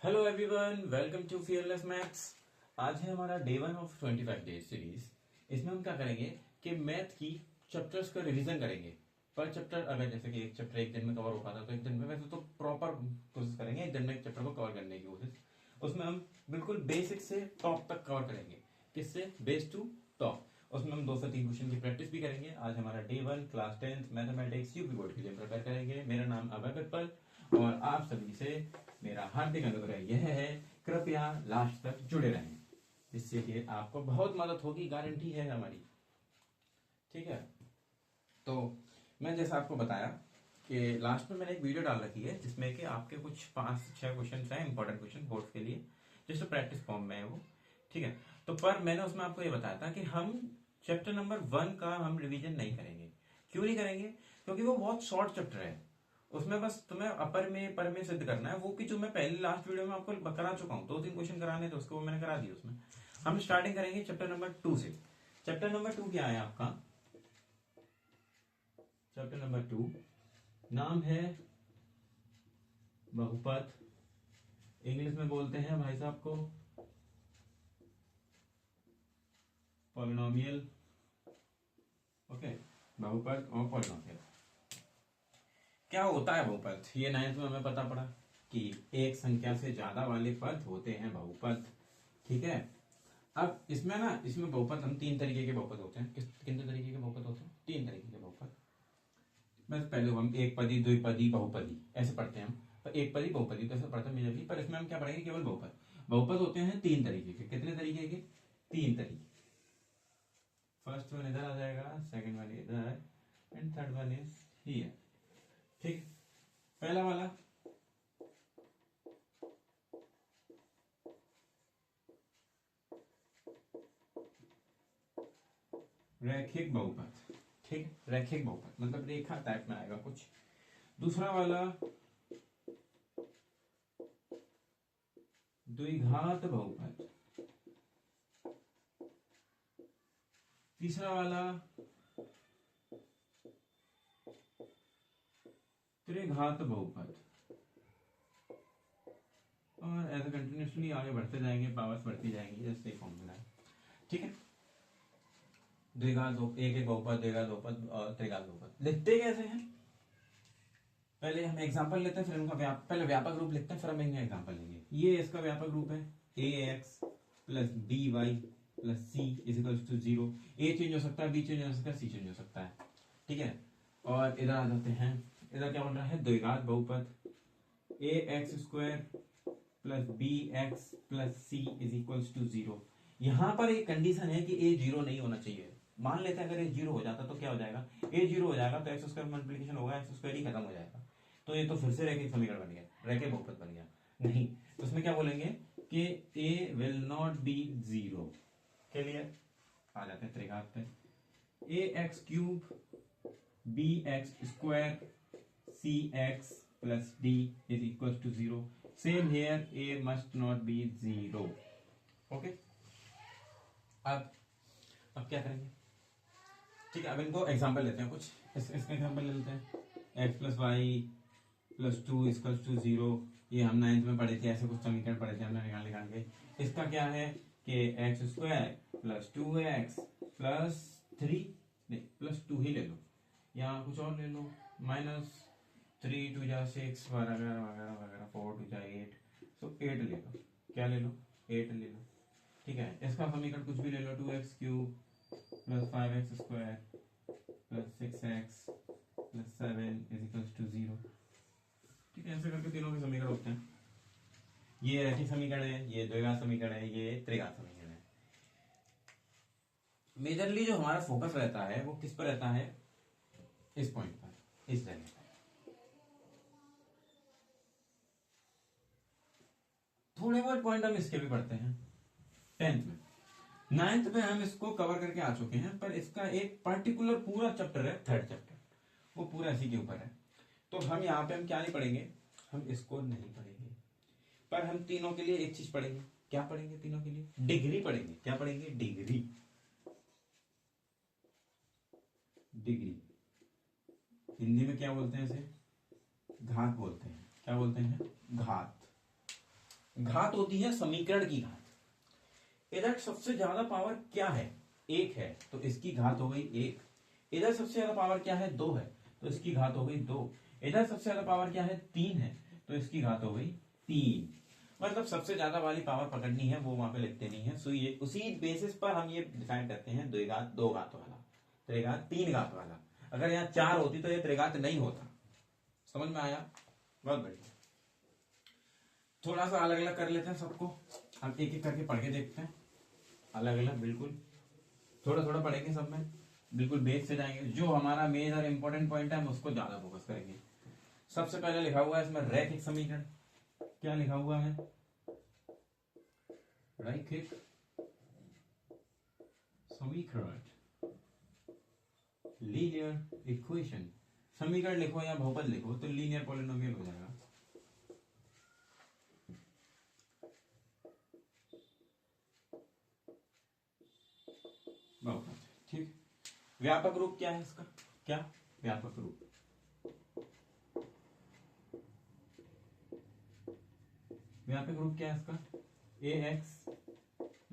Hello everyone, welcome to fearless maths. आज है हमारा डे 1 ऑफ 25 डेज सीरीज। इसमें हम क्या करेंगे कि मैथ की चैप्टर्स का रिवीजन करेंगे। पर चैप्टर अगर जैसे कि एक चैप्टर एक दिन में कवर हो पाता तो एक दिन में, वैसे तो प्रॉपर कोशिश करेंगे एक दिन में एक चैप्टर को कवर करने की कोशिश। उसमें हम बिल्कुल बेसिक से टॉप तक कवर करेंगे। किससे? Base to top. उसमें हम 2 से 3 क्वेश्चन की प्रैक्टिस भी करेंगे। आज हमारा day 1 class 10th mathematics UP board के लिए प्रिपेयर करेंगे। मेरा नाम अभय पिप्पल और आप सभी से मेरा हार्दिक अनुरोध यह है, कृपया लास्ट तक जुड़े रहें, जिससे कि आपको बहुत मदद होगी, गारंटी है हमारी। ठीक है, तो मैं जैसा आपको बताया कि लास्ट में मैंने एक वीडियो डाल रखी है जिसमें कि आपके कुछ 5-6 क्वेश्चन हैं, इंपॉर्टेंट क्वेश्चन बोर्ड के लिए, जिससे प्रैक्टिस फॉर्म में है वो। ठीक है, तो पर मैंने उसमें आपको ये बताया था कि हम चैप्टर नंबर 1 का हम रिवीजन नहीं करेंगे। क्यों नहीं करेंगे? क्योंकि वो बहुत शॉर्ट चैप्टर है। उसमें बस तुम्हें अपर में पर में सिद्ध करना है वो, कि जो मैं पहले लास्ट वीडियो में आपको करा चुका हूं, 2-3 क्वेश्चन कराने थे उसको, वो मैंने करा दिया। उसमें हम स्टार्टिंग करेंगे चैप्टर नंबर 2 से। चैप्टर नंबर 2 क्या है आपका? चैप्टर नंबर 2 नाम है बहुपद। इंग्लिश में बोलते हैं भाई साहब को पॉलिनोमियल। ओके, बहुपद और पॉलिनोमियल क्या होता है? बहुपद ये 9th में हमें पता पड़ा कि एक संख्या से ज्यादा वाले पद होते हैं बहुपद। ठीक है, अब इसमें ना, इसमें बहुपद हम 3 तरीके के बहुपद होते हैं। कितने तरीके के बहुपद होते हैं? 3 तरीके के बहुपद। बस पहले हम एक पदी, द्विपदी, बहुपदी ऐसे पढ़ते हैं हम। पर एक पदी बहुपदी तो ऐसे पढ़ते हैं मेजरली, पर इसमें हम क्या पढ़ेंगे? केवल बहुपद। बहुपद होते हैं 3 तरीके के। कितने तरीके के? 3 तरीके। फर्स्ट वन इधर आ जाएगा, सेकंड वन इधर and third one is here. ठीक, पहला वाला रैखिक बहुपद। ठीक, रैखिक बहुपद मतलब रेखा टाइप में आएगा कुछ। दूसरा वाला द्विघात बहुपद। तीसरा वाला त्रिघात बहुपद। और ऐसे कंटिन्यूसली आगे बढ़ते जाएंगे, पावर्स बढ़ती जाएंगी, जैसे फॉर्मूला है। ठीक है, द्विघात एक एक बहुपद, द्विघात बहुपद और त्रिघात बहुपद लिखते कैसे हैं? पहले हम एग्जांपल लेते हैं, फिर उनका पहले व्यापक रूप लिखते हैं, फिर हम इनका एग्जांपल लेंगे। ये इसका व्यापक रूप है ax plus b Y plus C is equals to 0। A change हो सकता है, बी चेंज हो सकता है, सी चेंज हो सकता है। ठीक है, और इधर आ जाते हैं। इधर क्या बन रहा है? द्विघात बहुपद A X square plus B X plus C is equals to 0। यहां पर एक कंडीशन है कि ए 0 नहीं होना चाहिए। मान लेते हैं अगर ए 0 हो जाता तो क्या हो जाएगा? ए 0 हो जाएगा तो एक्स स्क्वायर मल्टीप्लिकेशन होगा, एक्स स्क्वायर ही खत्म हो जाएगा। तो ये तो फिर से रैखिक समीकरण बन गया, रैखिक बहुपद बन गया। नहीं, तो उसमें क्या बोलेंगे कि ए विल नॉट बी 0 के लिए आ जाते हैं त्रिघात पे। A X cube B X square C X plus D is equal to 0। Same here, A must not be 0। Okay, अब क्या करेंगे? ठीक है, अब इनको एग्जांपल लेते हैं कुछ। इसका एग्जांपल ले लेते हैं। X plus y plus 2 equal to 0। ये हम 9th में पढ़े थे, ऐसे कुछ समीकरण पढ़े थे हमने निकाल निकाल के। इसका क्या है कि x square plus 2x plus 3, नहीं प्लस 2 ही ले लो, या कुछ और ले लो, माइनस 3 2 जा 6 वगैरह वगैरह वगैरह, 4 2 जा 8, सो 8 ले लो। क्या ले लो? 8 ले लो। ठीक है, इसका समीकरण कुछ भी ले लो, 2x cube plus 5x square plus 6x plus 7 is equal to 0। ठीक है, ऐसे करके तीनों के समीकरण होते हैं। ये रैखिक समीकरण है, ये द्विघात समीकरण है, ये त्रिघात समीकरण है। मेजरली जो हमारा फोकस रहता है वो किस पर रहता है? इस पॉइंट पर, इस जगह पर। थोड़े बहुत पॉइंट हम इसके भी पढ़ते हैं 10th में। 9th में हम इसको कवर करके आ चुके हैं, पर इसका एक पर्टिकुलर पूरा चैप्टर है, 3rd चैप्टर, वो पूरा इसी के ऊपर है। तो हम यहाँ पे हम क्या नहीं पढ़ेंगे? हम इसको नहीं पढ़ेंगे, पर हम तीनों के लिए एक चीज पढ़ेंगे। क्या पढ़ेंगे? तीनों के लिए डिग्री पढ़ेंगे। क्या पढ़ेंगे? डिग्री। डिग्री हिंदी में क्या बोलते हैं? इसे घात बोलते हैं। क्या बोलते हैं? घात। घात होती है समीकरण की घात। इधर सबसे ज्यादा पावर क्या है, एक है, तो इसकी घात हो गई एक। इधर सबसे ज्यादा पावर क्या है, दो है, तो इसकी घात हो गई दो। इधर सबसे ज्यादा पावर क्या है, तीन है, तो इसकी घात हो गई तीन। मतलब सबसे ज्यादा वाली पावर पकड़नी है, वो वहां पे लिखते नहीं है। सो ये उसी बेसिस पर हम ये डिसाइड करते हैं, द्विघात दो घात वाला, त्रिघात तीन घात वाला। अगर यहाँ चार होती तो ये त्रिघात नहीं होता। समझ में आया? बहुत बढ़िया। थोड़ा सा अलग अलग कर लेते हैं सबको, हम एक एक करके पढ़ के देखते हैं। अलग अलग बिल्कुल थोड़ा थोड़ा पढ़ेंगे सब में, बिल्कुल बेस से जाएंगे। जो हमारा मेन और इंपॉर्टेंट पॉइंट है हम उसको ज्यादा फोकस करेंगे। सबसे पहले लिखा हुआ है इसमें रैखिक समीकरण। क्या लिखा हुआ है, रैखिक समीकरण, लीनियर इक्वेशन। समीकरण लिखो या बहुपद लिखो तो लीनियर पॉलिनोमियल हो जाएगा। बहुपद, ठीक। व्यापक रूप क्या है इसका, क्या व्यापक रूप, व्यापक रूप क्या है इसका, A X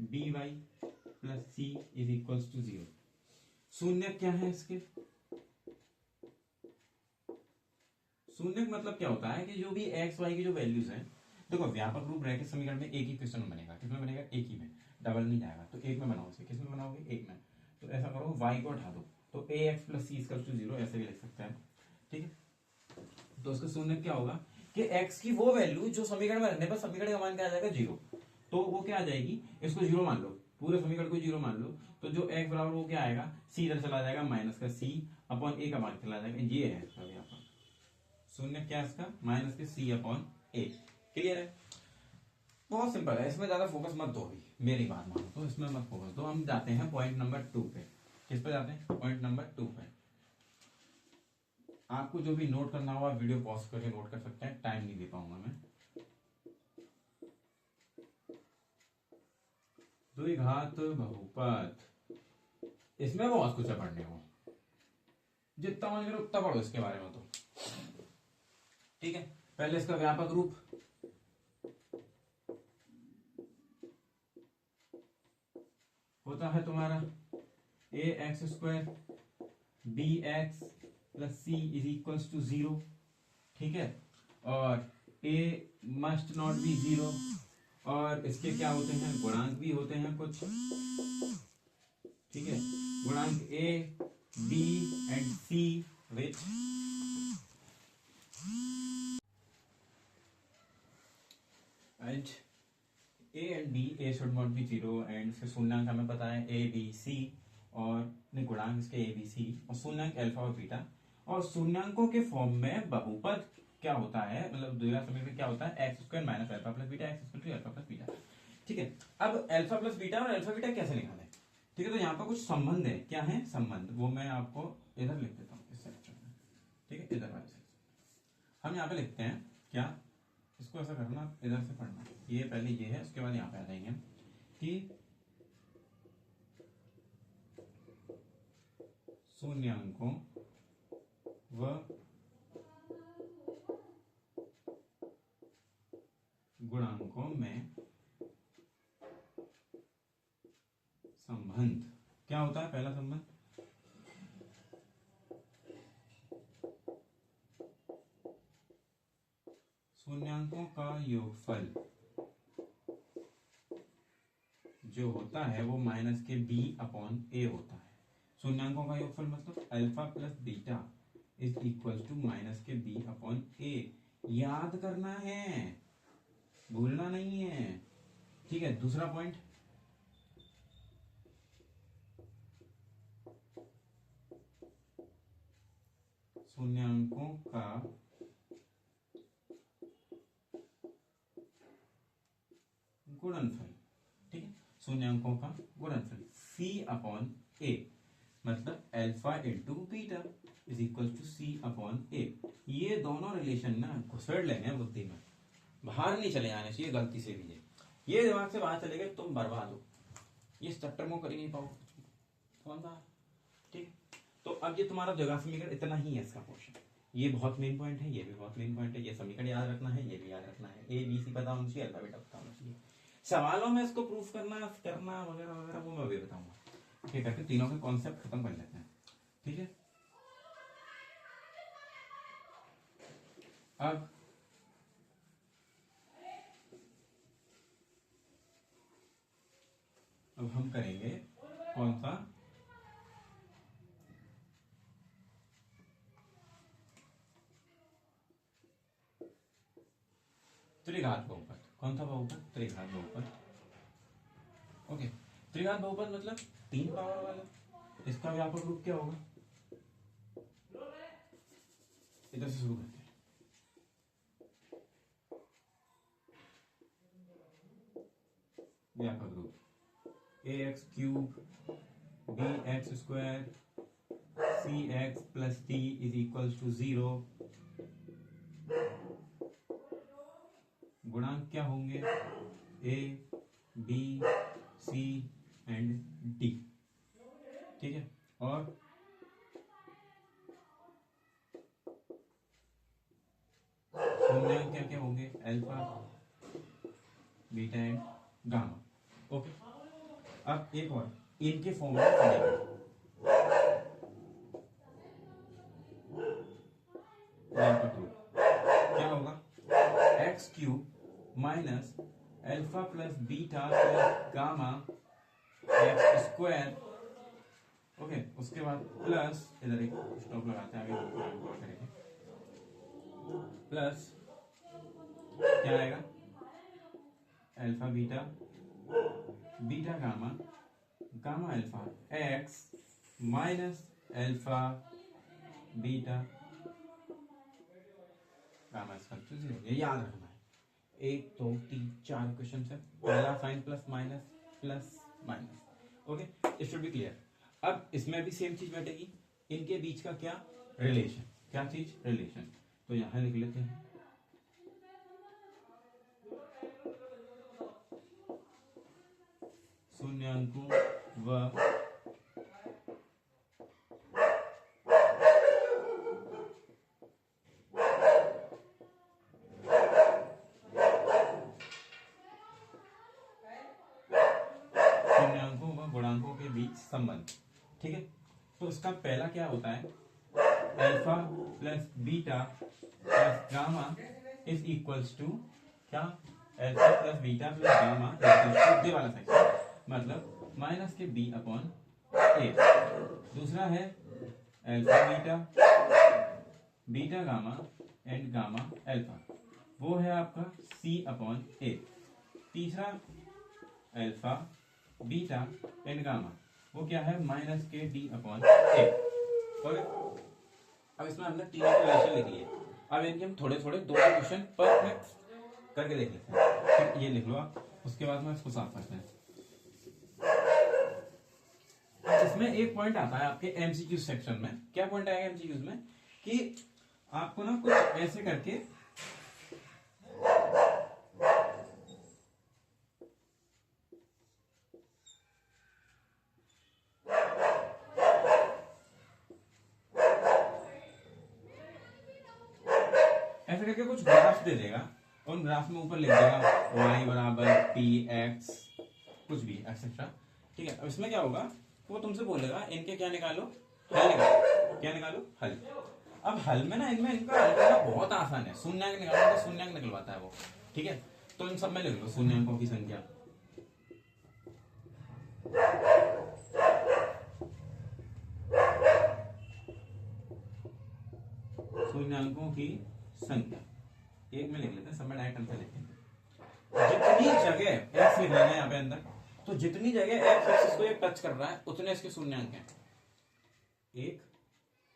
B Y plus C is equal to 0। शून्य क्या है इसके, शून्य मतलब क्या होता है कि जो भी एक्स वाई की जो वैल्यूज हैं, देखो व्यापक रूप रैखिक समीकरण में एक ही क्वेश्चन बनेगा। किसमें बनेगा, एक ही में, डबल नहीं जाएगा। तो एक में बनाओ, किस में बनाओगे, एक में। तो ऐसा करो, y को हटा दो, तो A X plus C equal to 0 ऐसे भी लिख सकते हैं, ठीक है। तो उसका शून्य क्या होगा कि x की वो वैल्यू जो समीकरण में रहने पर समीकरण का मान क्या आ जाएगा, 0। तो वो क्या आ जाएगी, इसको 0 मान लो, पूरे समीकरण को 0 मान लो। तो जो x बराबर वो क्या आएगा, c इधर चला जाएगा, माइनस का c अपॉन a का मान चला जाएगा। ये है इसका व्यापक शून्य, क्या इसका, माइनस के c अपॉन a। क्लियर है? बहुत सिंपल है, इसमें ज्यादा फोकस मत दो, अभी मेरी बात मानो तो इसमें मत फोकस दो। हम जाते हैं पॉइंट नंबर 2 पे। किस पे जाते हैं, पॉइंट नंबर 2 पे। आपको जो भी नोट करना होगा वीडियो पॉज करके नोट कर सकते हैं, टाइम नहीं दे पाऊंगा मैं। द्विघात बहुपद, इसमें बहुत कुछ है पढ़ने को, जितना मन करो उतना पढ़ो इसके बारे में तो, ठीक है। पहले इसका व्यापक रूप, होता है तुम्हारा A X square B X plus C is equal to 0, ठीक है। और ए मस्ट नॉट बी 0, और इसके क्या होते हैं, गुणांक भी होते हैं कुछ, ठीक है। गुणांक a b and c which and a and b, a should not be 0, and फिर शून्यंक हमें पता है ए बी सी, और गुणांक इसके ए बी सी, और शून्यंक अल्फा और बीटा। और शून्यंकों के फॉर्म में बहुपद क्या होता है, मतलब द्विघात समीकरण में क्या होता है, x square minus alpha plus beta x equal to alpha plus beta, ठीक है। अब अल्फा प्लस बीटा और अल्फा बीटा कैसे निकालें, ठीक है। तो यहाँ पर कुछ संबंध है, क्या है संबंध, वो मैं आपको इधर लिख देता हूँ इस सेक्शन में, ठीक है, इधर वाले सेक्शन। हम यहाँ पे लिखते हैं क्या, इसको ऐसा करना, इधर से पढ़ना, ये पहले ये है, उसके बाद यहाँ पे आ जाएंगे हम कि शून्यंकों व गुणांकों में संबंध। क्या होता है पहला संबंध, शून्यंकों का योगफल जो होता है वो माइनस के b अपॉन a होता है। शून्यंकों का योगफल मतलब alpha plus beta is equal to minus के b अपॉन a। याद करना है, भूलना नहीं है, ठीक है। दूसरा पॉइंट, शून्यंकों का गुणनफल, ठीक है, शून्यंकों का गुणनफल c अपॉन a, मतलब alpha into beta is equal to c upon a। ये दोनों रिलेशन ना घुसेड़ लेंगे बुद्धि में, बाहर नहीं चले आने चाहिए गलती से भी। ये दिमाग से बाहर चले गए तुम बर्बाद हो, ये चैप्टर में कर ही नहीं पाओ, समझना, ठीक। तो अब ये तुम्हारा द्विघात समीकरण इतना ही है इसका पोर्शन। ये बहुत मेन पॉइंट है, ये भी बहुत मेन पॉइंट है। ये समीकरण याद रखना है, ये भी याद रखना है, ए बी सी पता होना चाहिए, अल्फा बीटा पता होना चाहिए। सवालों में इसको प्रूफ करना वगैरह वगैरह वो मैं भी बताऊंगा। ठीक है, तीनों के कॉन्सेप्ट खत्म कर लेते हैं। ठीक है, अब हम करेंगे कौन सा, त्रिघात बहुपद। कौन सा बहुपद? त्रिघात बहुपद। ओके, त्रिघात बहुपद मतलब 3 पावर वाला। इसका व्यापक रूप क्या होगा? इधर से शुरू करते हैं। व्यापक रूप ax cube bx square cx plus d is equal to 0। गुणांक क्या होंगे? a b c and d। ठीक है, और क्या क्या होंगे? Alpha beta and gamma. Okay, अब एक और इनके फॉर्मूला पढ़ेंगे। क्या होगा? X cube minus alpha plus beta plus gamma x square. Okay, उसके बाद प्लस, इधर एक स्टॉप लगाते हैं, आगे करेंगे। प्लस क्या आएगा? Alpha beta beta gamma gamma alpha x minus alpha beta gamma इसका तो 0। ये याद रखना है। 1 2 3 4 क्वेश्चन है। पहला sign plus minus. Okay, it should be clear. अब इसमें भी सेम चीज बैठेगी। इनके बीच का क्या रिलेशन? क्या चीज? रिलेशन। तो यहां लिख लेते हैं शून्यांकों व गुणांकों के बीच संबंध। ठीक है, तो इसका पहला क्या होता है? Alpha plus beta plus gamma is equals to क्या? Alpha plus beta plus gamma is वाला सेक्शन, मतलब माइनस के बी अपॉन ए। दूसरा है alpha beta beta gamma and gamma alpha, वो है आपका सी अपॉन ए। तीसरा अल्फा बीटा एंड गामा, वो क्या है? माइनस के डी अपॉन ए। अब इसमें हमने तीनों की रिलेशन लिख ली है। अब इनके हम थोड़े थोड़े 2 क्वेश्चन पर करके देख लेते हैं। ठीक, ये लिख लो आप, उसके बाद में इसको साफ करते हैं। इसमें एक पॉइंट आता है आपके एमसीक्यू सेक्शन में। क्या पॉइंट आएगा एमसीक्यूज में? कि आपको ना कुछ ऐसे करके कुछ ग्राफ दे देगा, और उन ग्राफ में ऊपर लिख देगा y बराबर पी एक्स कुछ भी एक्सेट्रा। ठीक है, अब इसमें क्या होगा? वो तुमसे बोलेगा इनके क्या निकालो, हल निकालो। क्या निकालो? हल। अब हल में ना इनमें इनका हल करना बहुत आसान है। शून्यांक निकालना तो शून्यांक निकलवाता है वो। ठीक है, तो इन सब में लिख लो शून्यांकों की संख्या। शून्यांकों की संख्या एक में लिख लेते हैं, सब में डायरेक्ट आंसर लिखेंगे। जितनी जगह एक्स लिख लेना है यहाँ पे अंदर, तो जितनी जगह एक्स एक्सिस को ये टच कर रहा है उतने इसके शून्यांक हैं। 1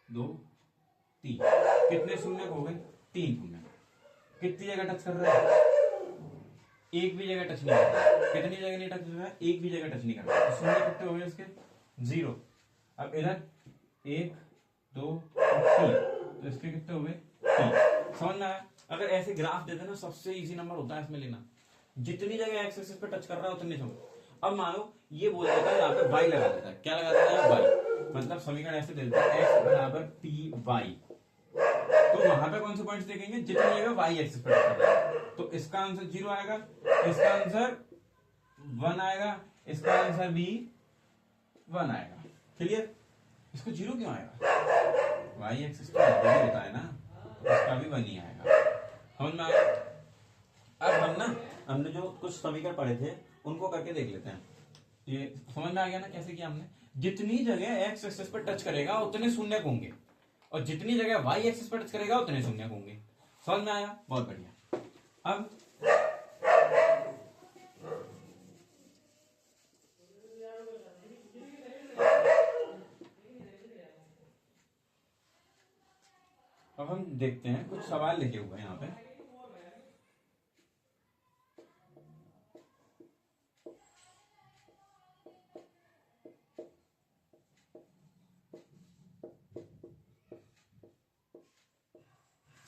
2 3, कितने शून्य हो गए? 3 शून्य। कितनी जगह टच कर रहा है? एक भी जगह टच नहीं कर रहा है। कितनी जगह नहीं टच कर रहा है? एक भी जगह टच नहीं कर रहा है। तो शून्य कितने हो गए इसके? 0। अब इधर 1 2 3, तो इसके कितने हो गए? 3। समझ में आया? अगर ऐसे ग्राफ देते ना, सबसे इजी नंबर होता है इसमें लेना। जितनी जगह एक्स एक्सिस पे टच कर रहा है उतनी समझ। अब मानो ये बोल देता है यहाँ पे y लगा देता है। क्या लगा देता है? y। मतलब समीकरण ऐसे देता है x बराबर पी वाई। तो वहां पे कौन से पॉइंट्स देखेंगे जितनी जगह वाई एक्सिस पर टच कर रहा है। तो इसका आंसर 0 आएगा, इसका आंसर 1 आएगा, इसका आंसर भी 1 आएगा। क्लियर? इसको 0 क्यों आएगा? वाई एक्सिस तो आगे होता है ना, तो इसका भी 1 ही आएगा। समझ में आया? अब हमने जो कुछ समीकरण पढ़े थे उनको करके देख लेते हैं। ये समझ में आ गया ना कैसे किया हमने? जितनी जगह एक्स एक्सिस पर टच करेगा उतने शून्य होंगे, और जितनी जगह वाई एक्सिस पर टच करेगा उतने शून्य होंगे। समझ में आया? बहुत बढ़िया। अब हम देखते हैं, कुछ सवाल लिखे हुए हैं यहाँ पे।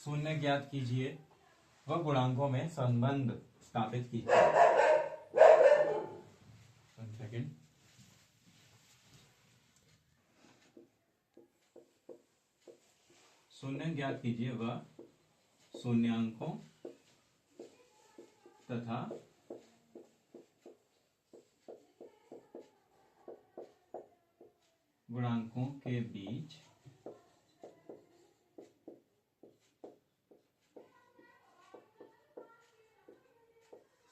शून्य ज्ञात कीजिए व गुणांकों में संबंध स्थापित कीजिए। सेकंड, शून्य ज्ञात कीजिए व शून्यांकों तथा गुणांकों के बीच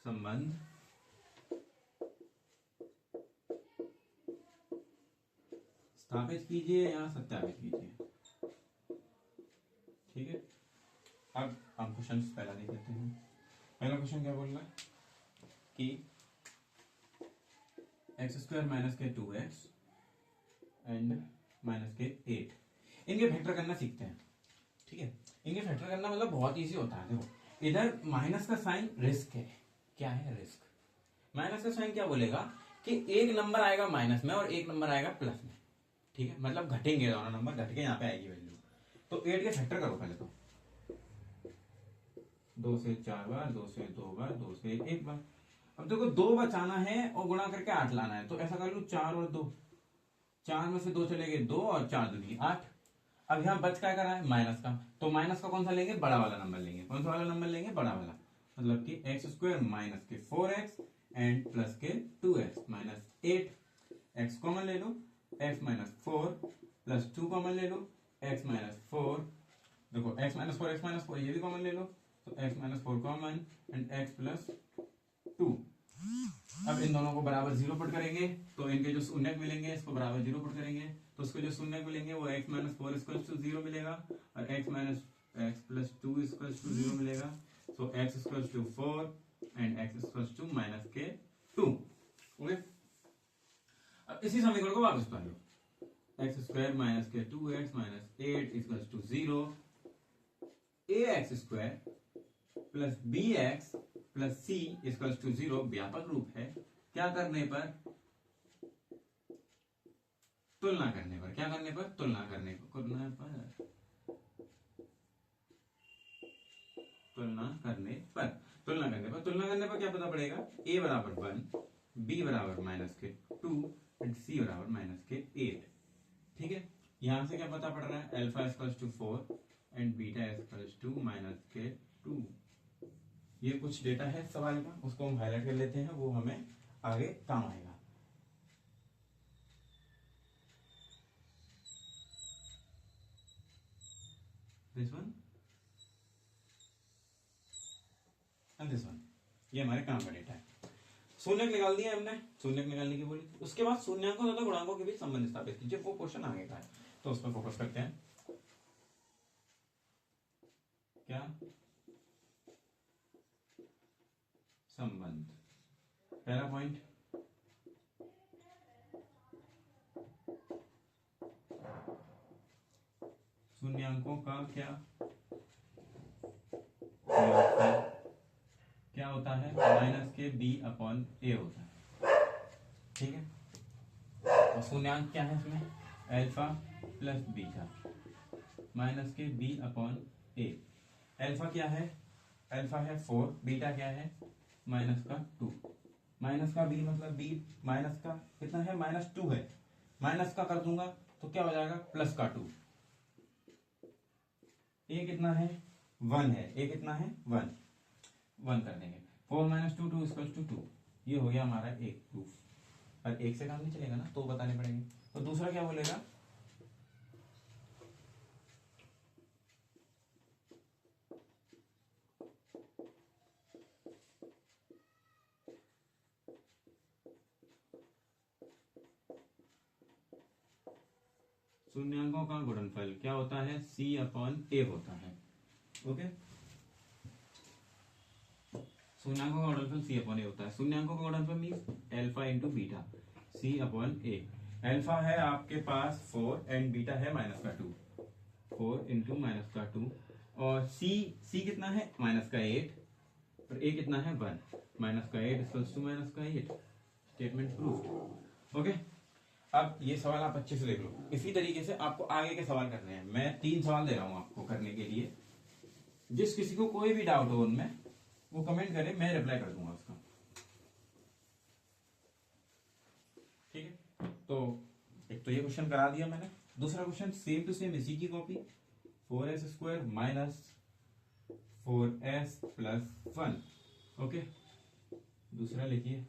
संबंध स्थापित कीजिए या सत्यापित कीजिए। ठीक है, अब हम क्वेश्चन पहला देख लेते हैं। पहला क्वेश्चन क्या बोल रहा है कि x² माइनस के 2x एंड माइनस के 8, इनके फैक्टर करना सीखते हैं। ठीक है, इनके फैक्टर करना मतलब बहुत इजी होता है। देखो, इधर माइनस का साइन रिस्क है। क्या है? रिस्क। माइनस का साइन क्या बोलेगा कि एक नंबर आएगा माइनस में और एक नंबर आएगा प्लस में। ठीक है, मतलब घटेंगे दोनों नंबर, घट के यहाँ पे आएगी वैल्यू। तो 8 के फैक्टर करो पहले तो। 2 से 4 बार, 2 से 2 बार, 2 से 1 बार। अब देखो 2 बचाना है और गुणा करके 8 लाना है, तो ऐसा कर लो 4 और 2, 4 में से 2 चले गए 2 और 4 दूनी 8। अब यहाँ बच क्या कर रहा है? माइनस का। तो माइनस का कौन सा लेंगे? बड़ा वाला नंबर लेंगे। कौन सा वाला नंबर लेंगे? बड़ा वाला। मतलब कि x² माइनस के 4x एंड प्लस के 2x माइनस 8। x कॉमन ले लो, x माइनस 4 प्लस 2 कॉमन ले लो, x माइनस 4। देखो x माइनस 4, x माइनस 4 ये भी कॉमन ले लो, तो x minus 4 common and x plus 2। अब इन दोनों को बराबर 0 पुट करेंगे तो इनके जो शून्यक मिलेंगे इसको बराबर 0 पुट करेंगे, तो उसके जो शून्यक मिलेंगे वो x माइनस 4 इक्वल्स टू 0 मिलेगा और x minus x plus 2 equals to 0 मिलेगा। सो x equals to 4 and x equals to minus के 2। ओके, अब इसी समीकरण को वापस पढ़ लो। x² माइनस के 2x minus 8 equals to 0। ax² plus bx plus c equals to 0 व्यापक रूप है। क्या करने पर? तुलना करने पर। क्या करने पर? तुलना करने पर। तुलना करने पर। तुलना करने पर। तुलना करने पर क्या पता पड़ेगा? a बराबर 1, b बराबर माइनस के 2 एंड c बराबर माइनस के 8। ठीक है, यहां से क्या पता पड़ रहा है? Alpha equals to 4 and beta equals to minus के 2। ये कुछ डेटा है सवाल का, उसको हम हाईलाइट कर लेते हैं, वो हमें आगे काम आएगा। This one and this one, ये हमारे काम का डेटा है। शून्यक निकाल दिया हमने, शून्यक निकालने की बोली। उसके बाद शून्यांकों तथा गुणांकों के बीच संबंध स्थापित कीजिए। वो क्वेश्चन आगे का है, तो उस पर फोकस करते हैं। क्या संबंध? पहला पॉइंट, शून्यांकों का क्या होता है? माइनस के b अपॉन a होता है। ठीक है, और शून्यांक क्या है इसमें? अल्फा प्लस बीटा माइनस के b अपॉन a। अल्फा क्या है? अल्फा है 4, बीटा क्या है? माइनस का 2। माइनस का b मतलब b माइनस का कितना है? माइनस 2 है। माइनस का कर दूंगा तो क्या हो जाएगा? प्लस का 2। ए कितना है 1 है, ए कितना है 1, 1 कर देंगे। 4 - 2 2 = 2, ये हो गया हमारा एक प्रूफ। और एक से काम नहीं चलेगा ना, तो बताने पड़ेंगे। तो दूसरा क्या बोलेगा, शून्यांकों का गुणनफल क्या होता है, C/A होता है। ओके, शून्यांकों का गुणनफल C/A होता है। शून्यांकों का गुणनफल means alpha into beta, C/A। Alpha है आपके पास 4 एंड बीटा है -2, 4 इंटू -2, और सी कितना है -8, और ए कितना है 1, -8 = -8। Statement proof. ओके, अब ये सवाल आप अच्छे से देख लो। इसी तरीके से आपको आगे के सवाल करने हैं। मैं 3 सवाल दे रहा हूं आपको करने के लिए। जिस किसी को कोई भी डाउट हो उनमें, वो कमेंट करे, मैं रिप्लाई कर दूंगा उसका। ठीक है, तो एक तो ये क्वेश्चन करा दिया मैंने। दूसरा क्वेश्चन सेम टू सेम, इसी की कॉपी, 4s² - 4s + 1। ओके, दूसरा लिखिए,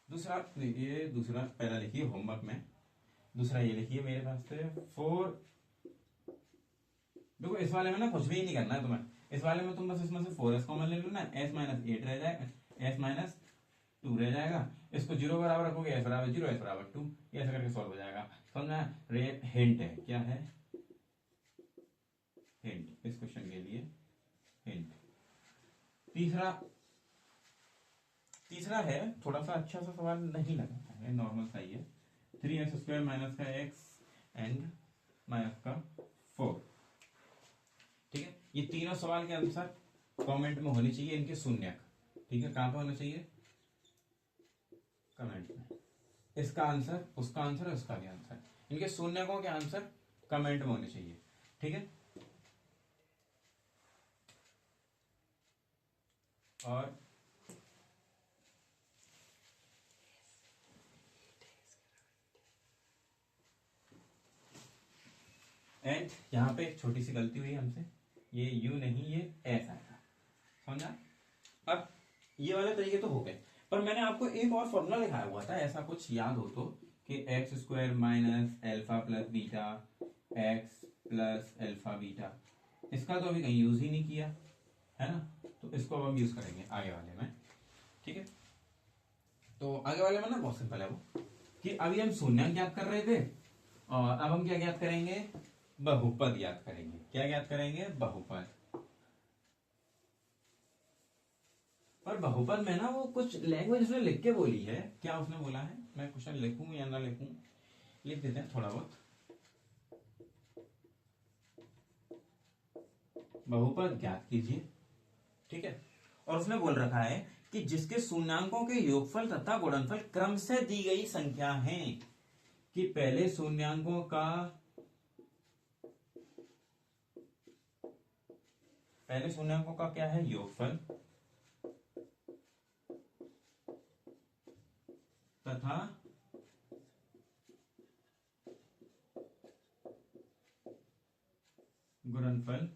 दूसरा लिखिए, दूसरा पहला लिखिए होमवर्क में। दूसरा ये लिखिए मेरे पास से 4। देखो इस वाले में ना कुछ भी नहीं करना है तुम्हें। इस वाले में तुम बस इसमें से 4s कॉमन ले लो ना, s - 8 रह जाएगा, s - 2 रह जाएगा। इसको 0 बराबर रखोगे, s = 0, s = 2, ये ऐसा करके सॉल्व हो जाएगा। समझा? हिंट है, क्या है हिंट, इस क्वेश्चन के लिए हिंट। तीसरा है थोड़ा सा अच्छा सा सवाल नहीं लगा है, नॉर्मल सा ही है। 3x² - x and -4। ठीक है, ये तीनों सवाल के आंसर कमेंट में होने चाहिए, इनके शून्यक। ठीक है, कहां पे होना चाहिए, कमेंट में। इसका आंसर, उसका आंसर और उसका भी आंसर, इनके शून्यकों के आंसर कमेंट में होने चाहिए। ठीक है, और एंड यहां पे एक छोटी सी गलती हुई हमसे, ये यू नहीं, ये एस आएगा। समझा? अब ये वाले तरीके तो हो गए, पर मैंने आपको एक और फॉर्मूला दिखाया हुआ था, ऐसा कुछ याद हो तो, कि x² - α + beta x + alpha beta. इसका तो अभी कहीं यूज ही नहीं किया है ना, तो इसको अब हम यूज करेंगे आगे वाले में। ठीक है, तो आगे वाले में ना बहुत सिंपल है वो, कि अभी हम शून्यंक ज्ञात कर रहे थे, और अब हम क्या ज्ञात करेंगे, बहुपद ज्ञात करेंगे। क्या ज्ञात करेंगे, बहुपद। पर बहुपद में ना वो कुछ लैंग्वेज उसने लिख के बोली है, क्या उसने बोला है, मैं क्वेश्चन लिखूं या ना लिखूं, लिख देते हैं थोड़ा बहुत। बहुपद ज्ञात कीजिए। ठीक है, और उसने बोल रखा है कि जिसके शून्यांकों के योगफल तथा गुणनफल क्रम से दी गई संख्या है, कि पहले शून्यांकों का क्या है, योगफल, तथा गुणनफल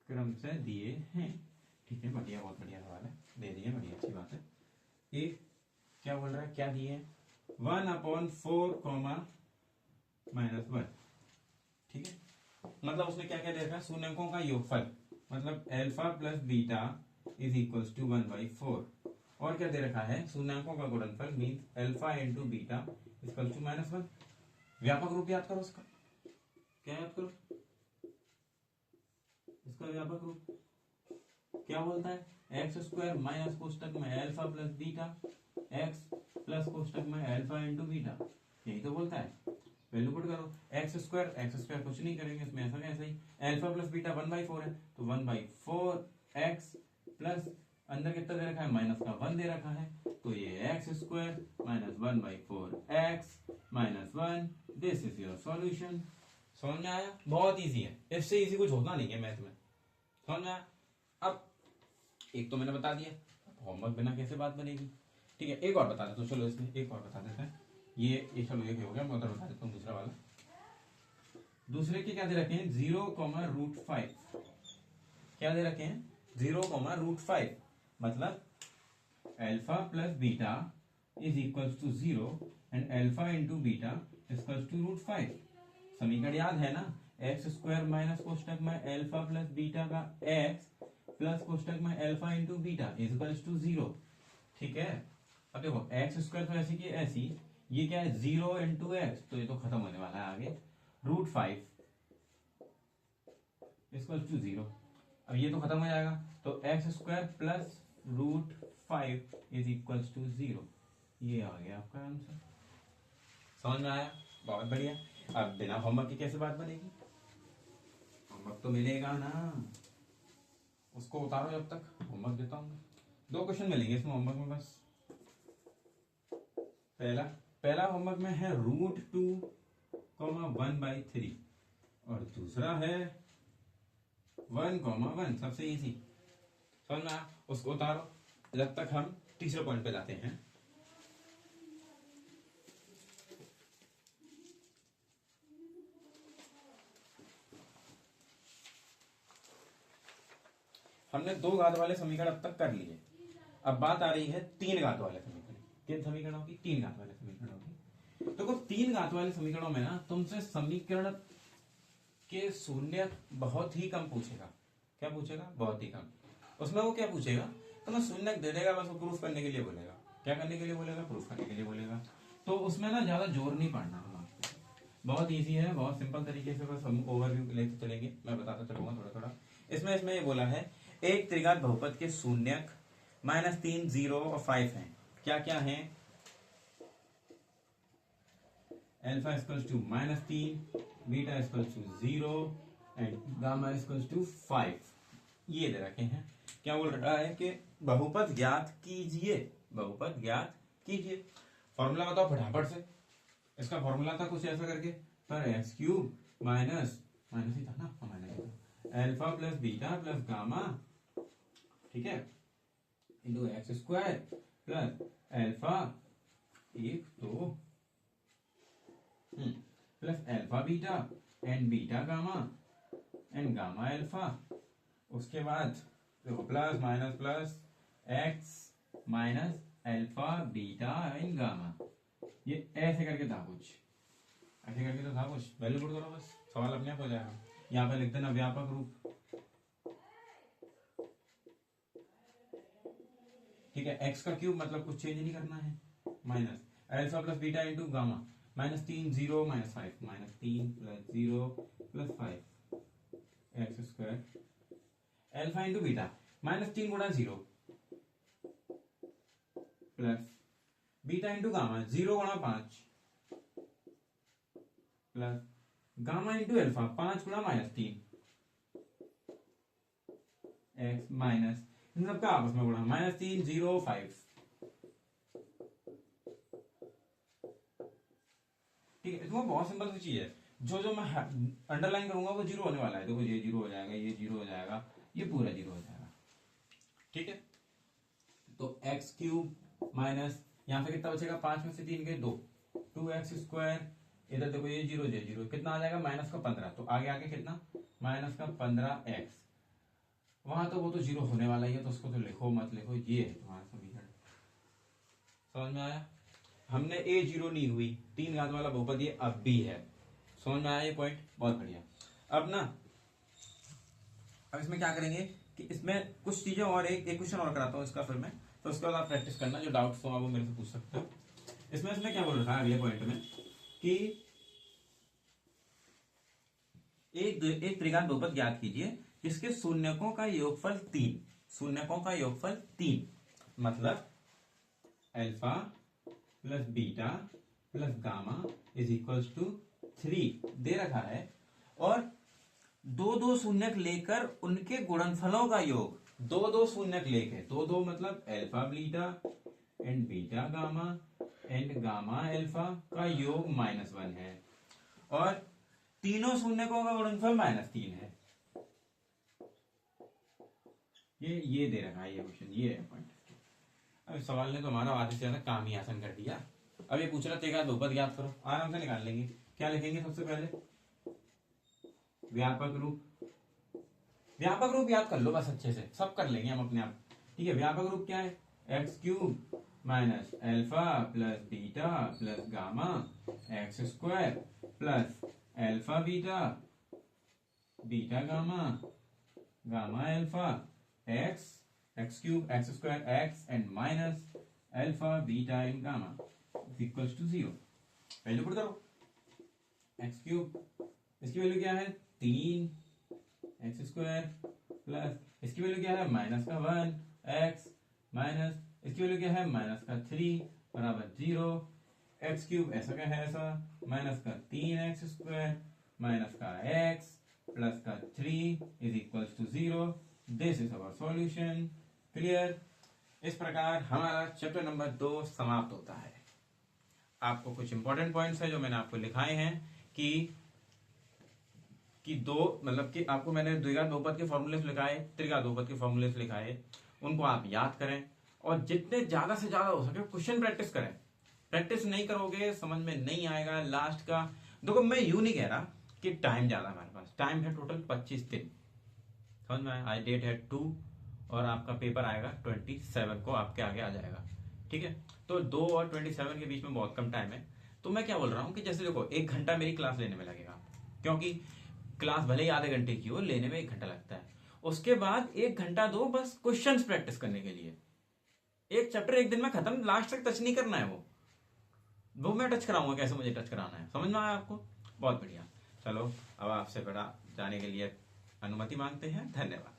क्रम से दिए हैं। ठीक है, बढ़िया, बहुत बढ़िया सवाल है, दे दिए, बढ़िया, अच्छी बात है। ये क्या बोल रहा है, क्या दिए, 1/4, -1। ठीक है, मतलब उसने क्या क्या दे रखा है, शून्यंकों का योगफल, मतलब अल्फा + बीटा = 1/4। और क्या दे रखा है, शून्यंकों का गुणनफल मीन्स अल्फा इंटू बीटा = -1। व्यापक रूप याद करो उसका, क्या याद करो, इसका व्यापक रूप क्या बोलता है, x² - कोष्टक में अल्फा + बीटा x + कोष्टक में अल्फा इंटू बीटा, यही तो बोलता है। वैल्यू पुट करो, x² कुछ नहीं करेंगे इसमें, ऐसा कैसे ही, अल्फा + बीटा 1/4 है, तो 1/4x प्लस अंदर कितना दे रखा है, -1 दे रखा है, तो ये x² - 1/4x - 1, this is your solution. समझ में आया? बहुत इजी है, इससे इजी कुछ होता नहीं है मैथ में। समझ में आया? अब एक तो मैंने बता दिया, होमवर्क बिना कैसे बात बनेगी। ठीक है, एक और बता देता हूं, चलो इसमें एक और बता देते हैं। ये चलो ये हो गया, मैं उधर बता देता हूँ दूसरा वाला। दूसरे के क्या दे रखे हैं 0,√5, क्या दे रखे हैं 0,√5, मतलब alpha plus beta is equals to 0 and alpha into beta equals to √5। समीकरण याद है ना, एक्स स्क्वायर माइनस कोष्टक में अल्फा प्लस बीटा का एक्स प्लस कोष्टक में alpha into beta equals to 0। ठीक है, अब देखो एक्स स्क्वायर तो ऐसी की ऐसी, ये क्या है 0 इंटू एक्स, तो ये तो खत्म होने वाला है आगे, √5 इक्वल्स टू 0। अब ये तो खत्म हो जाएगा, तो x square plus √5 is equals to 0। ये आ गया आपका आंसर। समझ में आया? बहुत बढ़िया। अब बिना होमवर्क की कैसे बात बनेगी? होमवर्क तो मिलेगा ना, उसको उतारो जब तक, होमवर्क देता हूँ। 2 क्वेश्चन मिलेंगे इसमें होमवर्क में बस। पहला होमवर्क में है √2,1/3 और दूसरा है 1,1, सबसे इजी। समझ में आया? उसको उतारो जब तक हम तीसरे पॉइंट पे जाते हैं। हमने 2 घात वाले समीकरण अब तक कर लिए, अब बात आ रही है 3 घात वाले समीकरण। किन समीकरणों की? 3 घात वाले समीकरणों की। तो 3 घात वाले समीकरणों में ना तुमसे समीकरण के शून्य बहुत ही कम पूछेगा। क्या पूछेगा? बहुत ही कम। उसमें वो क्या पूछेगा, तुम्हें शून्य दे देगा, बस वो प्रूफ करने के लिए बोलेगा। क्या करने के लिए बोलेगा? प्रूफ करने के लिए बोलेगा। तो उसमें ना ज्यादा जोर नहीं पड़ना है, बहुत इजी है, बहुत सिंपल तरीके से बस हम ओवरव्यू लेते चलेंगे, मैं बताता चलूंगा थोड़ा थोड़ा। इसमें ये बोला है एक त्रिघात बहुपद के शून्यक -3, 0 और 5 हैं। क्या क्या है? Alpha equals to -3, beta equals to 0 and gamma equals to 5। ये दे रखे हैं। क्या बोल रहा है कि बहुपद ज्ञात कीजिए, बहुपद ज्ञात कीजिए। फॉर्मूला बताओ फटाफट से। इसका फॉर्मूला था कुछ ऐसा करके, पर एक्स क्यूब माइनस ही था ना, minus alpha plus beta plus gamma, ठीक है, into x square plus alpha 1 2 plus alpha beta and beta gamma and gamma alpha. उसके बाद देखो plus minus plus x minus alpha beta and gamma. ये ऐसे करके था कुछ, ऐसे करके तो था कुछ। वैल्यू पुट करो बस, सवाल अपने आप हो जाएगा। यहाँ पे लिख देना व्यापक रूप, ठीक है। एक्स का क्यूब मतलब कुछ चेंज नहीं करना है, minus alpha plus beta into gamma, -3 0 -5, -3 plus 0 plus 5 x square alpha into beta, -3 गुणा 0 प्लस बीटा इंटू गामा 0 गुणा 5 प्लस गामा इंटू अल्फा 5 गुणा -3 एक्स माइनस इन सबका आपस में गुणा, -3 0 5। ठीक है, इसमें बहुत सिंपल सी चीज है। जो मैं अंडरलाइन करूंगा वो 0 होने वाला है। देखो ये 0 हो जाएगा, ये 0 हो जाएगा, ये पूरा 0 हो जाएगा। ठीक है, तो एक्स क्यूब माइनस यहाँ पे कितना बचेगा, 5 में से 3 गए 2, 2x स्क्वायर, इधर देखो ये 0 ये 0, कितना आ जाएगा -15। तो आगे आगे कितना, -15x। वहां तो वो तो 0 होने वाला ही है, तो उसको तो लिखो मत लिखो। ये है तुम्हारा समीकरण। समझ में आया? हमने a0 नहीं हुई, 3 घात वाला बहुपद ये अब भी है। समझ में आया ये पॉइंट? बहुत बढ़िया। अब इसमें क्या करेंगे कि इसमें कुछ चीजें और एक क्वेश्चन और कराता हूँ इसका फिर मैं, तो उसके बाद आप प्रैक्टिस करना। जो डाउट्स हो वो मेरे से पूछ सकते हो। इसमें क्या बोल रखा है अगले पॉइंट में कि एक त्रिघात बहुपद ज्ञात कीजिए जिसके शून्यकों का योगफल 3, शून्यकों का योगफल 3, मतलब alpha plus beta plus gamma is equals to 3 दे रखा है, और 2 शून्यक लेकर उनके गुणनफलों का योग, 2 शून्यक लेके, 2 मतलब alpha beta and beta gamma and gamma alpha का योग -1 है, और तीनों शून्यकों का गुणनफल -3 है। ये दे रखा है ये क्वेश्चन, ये है पॉइंट। अब सवाल ने तो हमारा आधे से ज्यादा काम ही आसान कर दिया। अब ये पूछ रहा तेगा बहुपद ज्ञात करो, आराम से निकाल लेंगे। क्या लिखेंगे सबसे पहले, व्यापक रूप। व्यापक रूप याद कर लो बस, अच्छे से सब कर लेंगे हम अपने आप। ठीक है, व्यापक रूप क्या है, x cube minus alpha plus beta plus gamma x square plus alpha beta beta gamma gamma alpha x x cube x square x and minus alpha beta and gamma equals to 0। Value put करो, x cube इसकी value क्या है 3 x square plus इसकी value क्या है minus का 1 x minus इसकी value क्या है माइनस का 3 बराबर 0। एक्स क्यूब ऐसा क्या है ऐसा, माइनस का 3 एक्स स्क्वायर माइनस का एक्स प्लस का 3 is equals to 0। This is our solution. Clear. इस प्रकार हमारा चैप्टर नंबर 2 समाप्त होता है। आपको कुछ इंपॉर्टेंट पॉइंट्स है जो मैंने आपको लिखाए हैं कि दो मतलब कि आपको मैंने द्विघात बहुपद के फॉर्मूले लिखाए, त्रिघात बहुपद के फॉर्मूले लिखाए, उनको आप याद करें और जितने ज्यादा से ज्यादा हो सके क्वेश्चन प्रैक्टिस करें। प्रैक्टिस नहीं करोगे समझ में नहीं आएगा लास्ट का। देखो मैं यूं नहीं कह रहा कि टाइम ज्यादा, हमारे पास टाइम है टोटल 25 दिन, समझ में आया। आज डेट है 2 और आपका पेपर आएगा 27 को आपके आगे आ जाएगा। ठीक है, तो 2 और 27 के बीच में बहुत कम टाइम है। तो मैं क्या बोल रहा हूं कि जैसे देखो 1 घंटा मेरी क्लास लेने में लगेगा, क्योंकि क्लास भले ही आधे घंटे की हो, लेने में 1 घंटा लगता है। उसके बाद 1 घंटा दो बस क्वेश्चंस प्रैक्टिस करने के लिए। एक चैप्टर 1 दिन में खत्म, लास्ट तक टच नहीं करना है वो मैं टच कराऊंगा कैसे मुझे टच कराना है, समझ में आया आपको। बहुत बढ़िया। चलो अब आपसे बड़ा जाने के लिए अनुमति मांगते हैं। धन्यवाद।